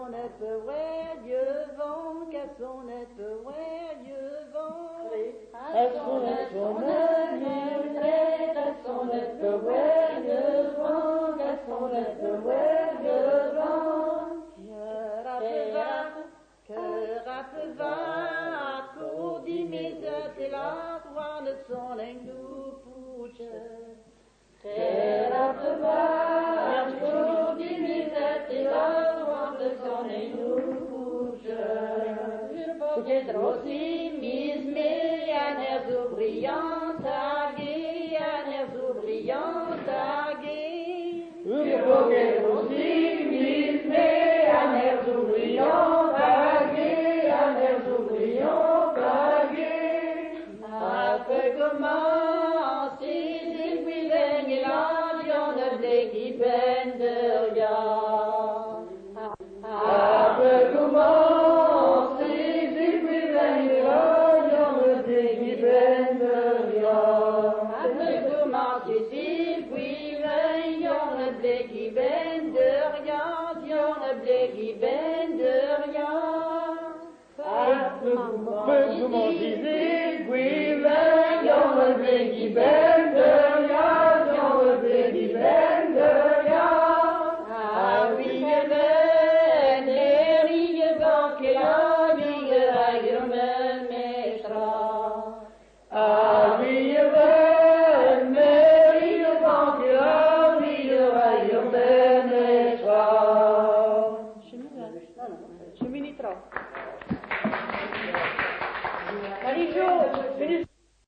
son épée, ouais, Dieu vent, qu'à son épée, ouais, Dieu vent. À son épée, à son épée, ouais, Dieu vent, qu'à son épée, ouais, Dieu vent. Que rappeva, pour dire mes et la gloire de son nous pouche. Que rappeva, pour dire mes et la gloire de son nous pouche. Peut-être aussi mise mes années oubliantes, taguées, années oubliantes, taguées. Peut-être aussi mise mes années oubliantes, taguées, années oubliantes, taguées. Ma fait comment si puis veigne la viande qui peine de rien. Après comment si puis veigne la viande qui peine de rien. Après comment si puis veigne la blé qui peine de rien, viande blé qui peine de rien. Après comment si puis veigne la blé qui peine